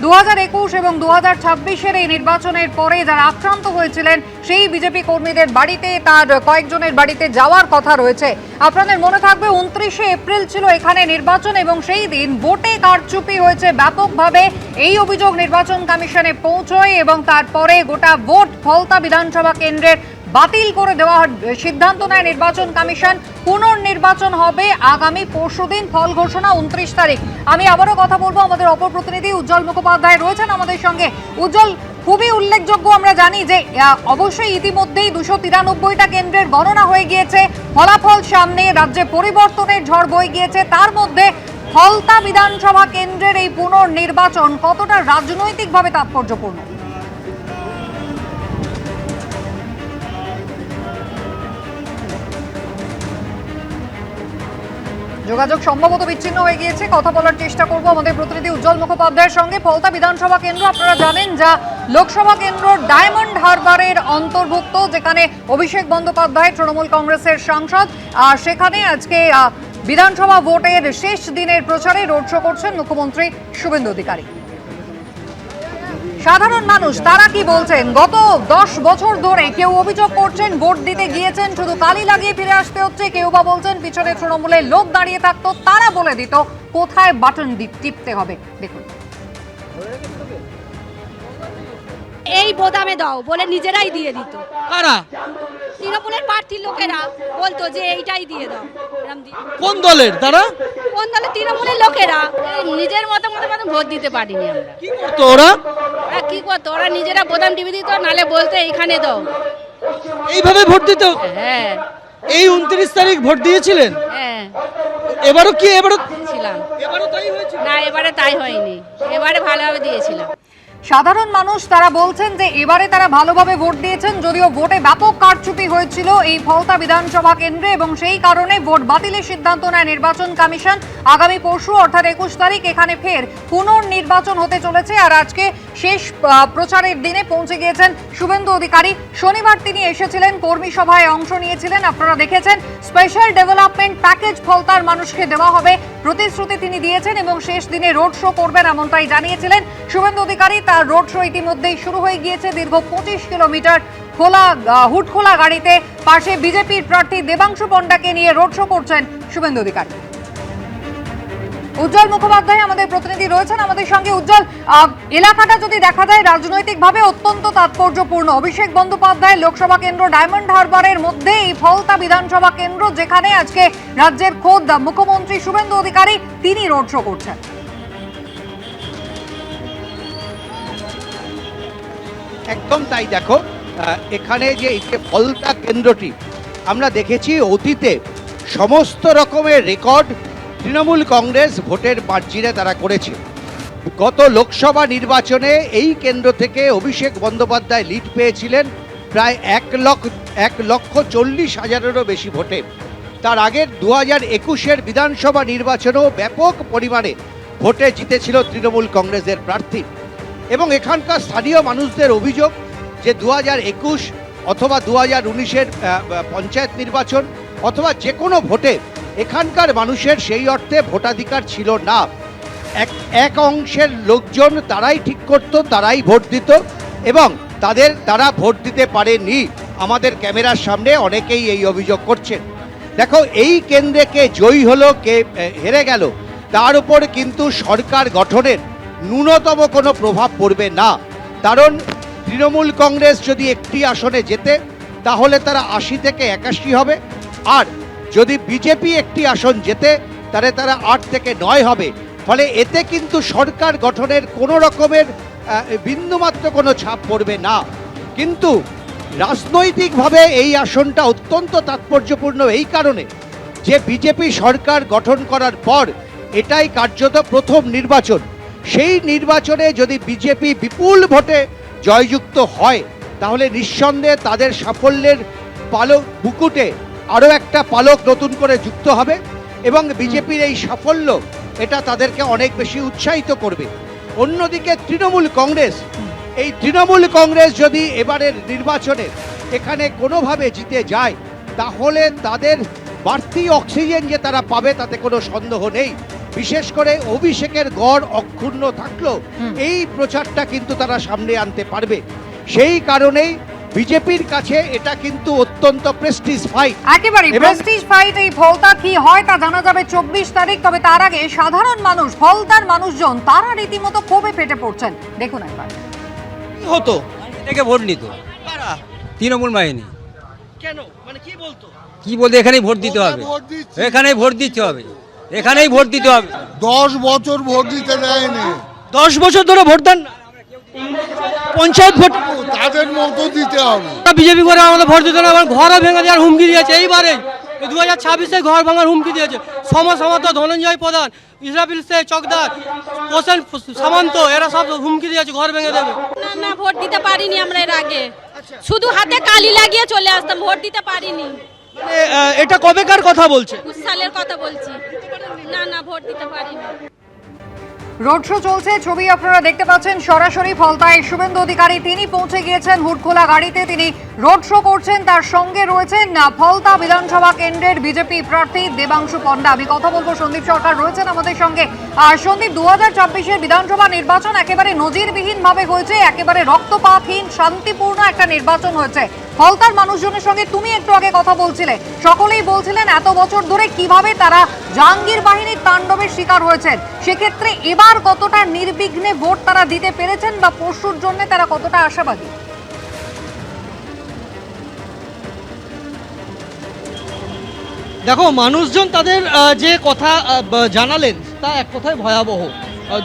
2021 এবং 2026-এর এই নির্বাচনের পরে যারা আক্রান্ত হয়েছিলেন সেই বিজেপি কর্মীদের বাড়িতে তার কয়েকজনের বাড়িতে যাওয়ার কথা রয়েছে। আপনাদের মনে থাকবে 29শে এপ্রিল ছিল এখানে নির্বাচন এবং সেই দিন ভোটে কারচুপি হয়েছে ব্যাপকভাবে। এই অভিযোগ নির্বাচন কমিশনে পৌঁছয় এবং তারপরে গোটা ভোট ফলতা বিধানসভা কেন্দ্রের বাতিল করে দেওয়ার সিদ্ধান্ত নেয় নির্বাচন কমিশন। পুনর্নির্বাচন হবে আগামী পরশুদিন, ফল ঘোষণা 29 তারিখ। আমি আবারও কথা বলবো, আমাদের অপর প্রতিনিধি উজ্জ্বল মুখোপাধ্যায় রয়েছেন আমাদের সঙ্গে। উজ্জ্বল, খুবই উল্লেখযোগ্য, আমরা জানি যে অবশ্যই ইতিমধ্যেই 293টা কেন্দ্রের গণনা হয়ে গিয়েছে, ফলাফল সামনে, রাজ্যে পরিবর্তনের ঝড় বয়ে গিয়েছে। তার মধ্যে ফলতা বিধানসভা কেন্দ্রের এই পুনর্নির্বাচন কতটা রাজনৈতিকভাবে তাৎপর্যপূর্ণ? যোগাযোগ সম্ভবত বিচ্ছিন্ন হয়ে গিয়েছে, কথা বলার চেষ্টা করব আমাদের প্রতিনিধি উজ্জ্বল মুখোপাধ্যায়ের সঙ্গে। ফলতা বিধানসভা কেন্দ্র আপনারা জানেন যা লোকসভা কেন্দ্র ডায়মন্ড হারবারের অন্তর্ভুক্ত, যেখানে অভিষেক বন্দ্যোপাধ্যায় তৃণমূল কংগ্রেসের সাংসদ, আর সেখানে আজকে বিধানসভা ভোটের শেষ দিনের প্রচারে রোড শো করছেন মুখ্যমন্ত্রী শুভেন্দু অধিকারী। সাধারণ মানুষ তারা কি বলছেন? গত 10 বছর ধরে কেউ অভিযোগ করছেন ভোট দিতে গিয়েছেন শুধু কালি লাগিয়ে ফিরে আসতে হচ্ছে, কেউ বা বলছেন পিছনে তৃণমূলের লোক দাঁড়িয়ে থাকতো, তারা বলে দিত কোথায় বাটন টিপতে হবে। দেখুন, এই বোতামে দাও বলে নিজেরাই দিয়ে দিত। কারা? তৃণমূলের প্রার্থীর লোকেরা বলতো যে এইটাই দিয়ে দাও। কোন দলের তারা? কোন দলের? তৃণমূলের লোকেরা। নিজের মতো ভোট দিতে পারিনি আমরা। কি করতো ওরা? কি করতো ওরা? নিজেরা বোতাম টিপে দিত, নালে বলতো এইখানে দাও। এইভাবে ভোট দিত? হ্যাঁ। এই 29 তারিখ ভোট দিয়েছিলেন? হ্যাঁ। এবারও ছিলাম। এবারও তাই হয়েছিল? না, এবারে তাই হয়নি, এবারে ভালোভাবে দিয়েছিলাম। সাধারণ মানুষ তারা বলছেন যে এবারে তারা ভালোভাবে ভোট দিয়েছেন, যদিও ভোটে ব্যাপক কারচুপি হয়েছিল এই ফলতা বিধানসভা কেন্দ্রে এবং সেই কারণে ভোট বাতিলের সিদ্ধান্ত নেয় নির্বাচন কমিশন। আগামী পরশু অর্থাৎ 21 তারিখ এখানে ফের পুনর্নির্বাচন হতে চলেছে। আর আজকে শেষ প্রচারের দিনে পৌঁছে গিয়েছেন শুভেন্দু অধিকারী। শনিবার তিনি এসেছিলেন, কর্মী সভায় অংশ নিয়েছিলেন, আপনারা দেখেছেন। স্পেশাল ডেভেলপমেন্ট প্যাকেজ ফলতার মানুষকে দেওয়া হবে প্রতিশ্রুতি তিনি দিয়েছেন এবং শেষ দিনে রোড শো করবেন এমনটাই জানিয়েছিলেন শুভেন্দু অধিকারী। তার রোড শো ইতিমধ্যেই শুরু হয়ে গিয়েছে। দীর্ঘ 25 কিলোমিটার হুডখোলা গাড়িতে পাশে বিজেপির প্রার্থী দেবাংশু পণ্ডাকে নিয়ে রোড শো করছেন শুভেন্দু অধিকারী। উজ্জ্বল মুখোপাধ্যায় আমাদের প্রতিনিধি রয়েছেন আমাদের সঙ্গে। উজ্জ্বল, এলাকাটা যদি দেখা যায় রাজনৈতিকভাবে অত্যন্ত তাৎপর্যপূর্ণ। অভিষেক বন্দ্যোপাধ্যায় লোকসভা কেন্দ্র ডায়মন্ড হারবারের মধ্যে এই ফলতা বিধানসভা কেন্দ্র, যেখানে আজকে রাজ্যের খোদ মুখ্যমন্ত্রী শুভেন্দু অধিকারী তিনি রোড শো করছেন। একদম তাই। দেখো, এখানে যে ফলতা কেন্দ্রটি আমরা দেখেছি অতীতে সমস্ত রকমের রেকর্ড তৃণমূল কংগ্রেস ভোটের মার্জিনে তারা করেছে। গত লোকসভা নির্বাচনে এই কেন্দ্র থেকে অভিষেক বন্দ্যোপাধ্যায় লিড পেয়েছিলেন প্রায় 1,40,000-এরও বেশি ভোটে। তার আগের 2021-এর বিধানসভা নির্বাচনেও ব্যাপক পরিমাণে ভোটে জিতেছিল তৃণমূল কংগ্রেসের প্রার্থী। এবং এখানকার স্থানীয় মানুষদের অভিযোগ যে 2021 অথবা 2019-এর পঞ্চায়েত নির্বাচন অথবা যে কোনো ভোটে এখানকার মানুষের সেই অর্থে ভোটাধিকার ছিল না। এক অংশের লোকজন তারাই ঠিক করত, তারাই ভোট দিত এবং তারা ভোট দিতে পারেনি। আমাদের ক্যামেরার সামনে অনেকেই এই অভিযোগ করছেন। দেখো, এই কেন্দ্রে কে জয়ী হলো, কে হেরে গেল, তার উপর কিন্তু সরকার গঠনের ন্যূনতম কোনো প্রভাব পড়বে না। কারণ তৃণমূল কংগ্রেস যদি একটি আসনে জেতে তাহলে তারা 80 থেকে 81 হবে, আর যদি বিজেপি একটি আসন জেতে তাহলে তারা 8 থেকে 9 হবে। ফলে এতে কিন্তু সরকার গঠনের কোনো রকমের বিন্দুমাত্র কোনো ছাপ পড়বে না। কিন্তু রাজনৈতিকভাবে এই আসনটা অত্যন্ত তাৎপর্যপূর্ণ এই কারণে যে বিজেপি সরকার গঠন করার পর এটাই কার্যত প্রথম নির্বাচন। সেই নির্বাচনে যদি বিজেপি বিপুল ভোটে জয়যুক্ত হয় তাহলে নিঃসন্দেহে তাদের সাফল্যের বুকুটে আরও একটা পালক নতুন করে যুক্ত হবে এবং বিজেপির এই সাফল্য এটা তাদেরকে অনেক বেশি উৎসাহিত করবে। অন্যদিকে তৃণমূল কংগ্রেস যদি এবারের নির্বাচনে এখানে কোনোভাবে জিতে যায় তাহলে তাদের বাড়তি অক্সিজেন যে তারা পাবে তাতে কোনো সন্দেহ নেই। বিশেষ করে অভিষেকের গড় অক্ষুণ্ণ থাকলেও এই প্রচারটা কিন্তু তারা সামনে আনতে পারবে। সেই কারণেই বিজেপির কাছে এটা কিন্তু অত্যন্ত প্রেস্টিজ ফাইট। একেবারে এবং- প্রেস্টিজ ফাইট। এই ফলতা কি হয় তা জানা যাবে 24 তারিখ। তবে তার আগে সাধারণ মানুষ, ফলতার মানুষজন তারা রীতিমতো ক্ষোভে ফেটে পড়ছেন। দেখুন একবার। কি হতো? থেকে ভোট নিত কারা? তৃণমূল বাহিনী। কেন, মানে কি বলতো? কি বলতে এখানেই ভোট দিতে হবে, এখানেই ভোট দিতে হবে, এখানেই ভোট দিতে হবে। 10 বছর ভোট দিতে দেয়নি, 10 বছর ধরে ভোট দেন না? পঞ্চায়েত ভোট তাদের মতো দিতে হবে। বিজেপি করে আমাদের ভোট দিতে না, আমার ঘরও ভেঙে দেওয়ার হুমকি দিয়েছে। এইবারে 2026-এ ঘর ভাঙার হুমকি দিয়েছে। সমত ধনঞ্জয় প্রধান, ইসরাফিল শেখ চকদার, হোসেন সামন্ত, এরা সব হুমকি দিয়েছে ঘর ভেঙে দেবে। না না, ভোট দিতে পারিনি আমরা এর আগে। শুধু হাতে কালি লাগিয়ে চলে আসতাম, ভোট দিতে পারিনি। মানে, এটা কবেকার কথা বলছে? 20 সালের কথা বলছি। না না, ভোট দিতে পারিনি। রোড শো চলছে, ছবি আপনারা দেখতে পাচ্ছেন সরাসরি ফলতায়। শুভেন্দু অধিকারী তিনি পৌঁছে গিয়েছেন হুডখোলা গাড়িতে, তিনি রোড শো করছেন। তার সঙ্গে রয়েছেন ফলতা বিধানসভা কেন্দ্রের বিজেপি প্রার্থী দেবাংশু পণ্ডা। আমি কথা বলবো, সন্দীপ সরকার রয়েছেন আমাদের সঙ্গে। আর সন্দীপ, 2024-এর বিধানসভা নির্বাচন একেবারে নজিরবিহীন ভাবে হয়েছে, একেবারে রক্তপাতহীন শান্তিপূর্ণ একটা নির্বাচন হয়েছে। ফলতার মানুষজনের সঙ্গে তুমি একটু আগে কথা বলছিলে, সকলেই বলছিলেন এত বছর ধরে কিভাবে তারা জাহাঙ্গীর বাহিনীর তাণ্ডবের শিকার হয়েছেন। সেক্ষেত্রে এবার কতটা নির্বিঘ্নে ভোট তারা দিতে পেরেছেন, বা পরশুর জন্য তারা কতটা আশাবাদী? দেখো, মানুষজন তাদের যে কথা জানালেন তা এক কথায় ভয়াবহ।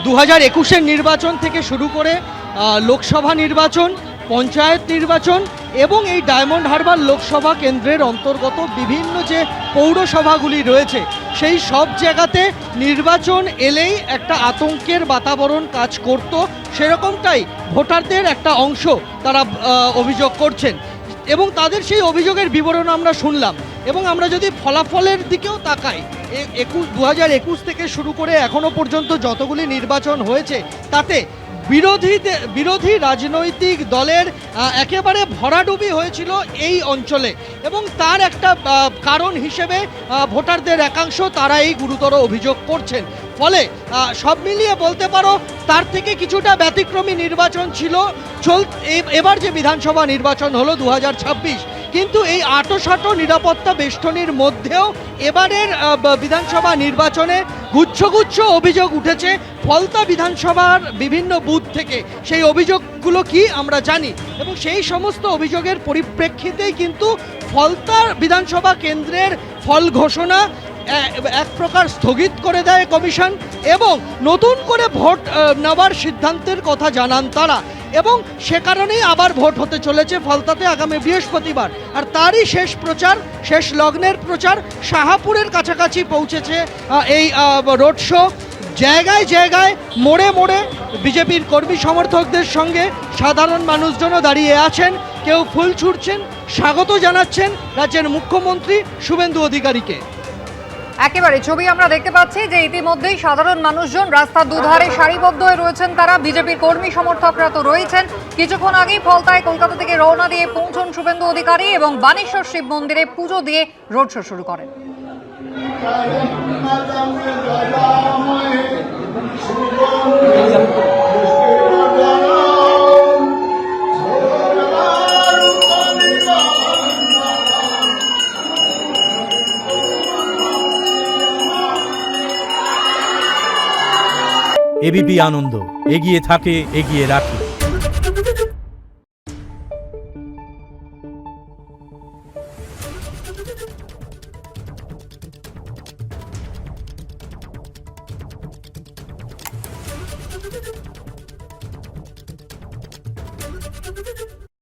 2021-এর নির্বাচন থেকে শুরু করে লোকসভা নির্বাচন, পঞ্চায়েত নির্বাচন এবং এই ডায়মন্ড হারবার লোকসভা কেন্দ্রের অন্তর্গত বিভিন্ন যে পৌরসভাগুলি রয়েছে, সেই সব জায়গাতে নির্বাচন এলেই একটা আতঙ্কের বাতাবরণ কাজ করত। সেরকমটাই ভোটারদের একটা অংশ তারা অভিযোগ করছেন এবং তাদের সেই অভিযোগের বিবরণ আমরা শুনলাম। এবং আমরা যদি ফলাফলের দিকেও তাকাই, 2021 থেকে শুরু করে এখনো পর্যন্ত যতগুলি নির্বাচন হয়েছে তাতে বিরোধী রাজনৈতিক দলের একেবারে ভরাডুবি হয়েছিল এই অঞ্চলে, এবং তার একটা কারণ হিসেবে ভোটারদের একাংশ তারা এই গুরুতর অভিযোগ করছেন। ফলে সব মিলিয়ে বলতে পারো তার থেকে কিছুটা ব্যতিক্রমী নির্বাচন ছিল এবার যে বিধানসভা নির্বাচন হলো 2026। কিন্তু এই আঁটোসাঁটো নিরাপত্তা বেষ্টনীর মধ্যেও এবারের বিধানসভা নির্বাচনে গুচ্ছ অভিযোগ উঠেছে ফলতা বিধানসভার বিভিন্ন বুথ থেকে। সেই অভিযোগগুলো কি আমরা জানি, এবং সেই সমস্ত অভিযোগের পরিপ্রেক্ষিতেই কিন্তু ফলতা বিধানসভা কেন্দ্রের ফল ঘোষণা এক প্রকার স্থগিত করে দেয় কমিশন, এবং নতুন করে ভোট নেওয়ার সিদ্ধান্তের কথা জানান তারা। এবং সে কারণেই আবার ভোট হতে চলেছে ফলতাতে আগামী বৃহস্পতিবার। আর তারই শেষ প্রচার, শেষ লগ্নের প্রচার শাহাপুরের কাছাকাছি পৌঁছেছে এই রোড শো। জায়গায় জায়গায় মোড়ে মোড়ে বিজেপির কর্মী সমর্থকদের সঙ্গে সাধারণ মানুষজনও দাঁড়িয়ে আছেন। কেউ ফুল ছুঁড়ছেন, স্বাগত জানাচ্ছেন রাজ্যের মুখ্যমন্ত্রী শুভেন্দু অধিকারীকে। একেবারে ছবি আমরা দেখতে পাচ্ছি যে ইতিমধ্যেই সাধারণ মানুষজন রাস্তার দুধারে সারিবদ্ধ হয়ে রয়েছেন। তারা বিজেপির কর্মী সমর্থকরা তো রয়েছেন। কিছুক্ষণ আগেই ফলতায় কলকাতা থেকে রওনা দিয়ে পৌঁছন শুভেন্দু অধিকারী এবং বানেশ্বর শিব মন্দিরে পুজো দিয়ে রোড শো শুরু করেন। এবিপি আনন্দ, এগিয়ে থাকে, এগিয়ে রাখে।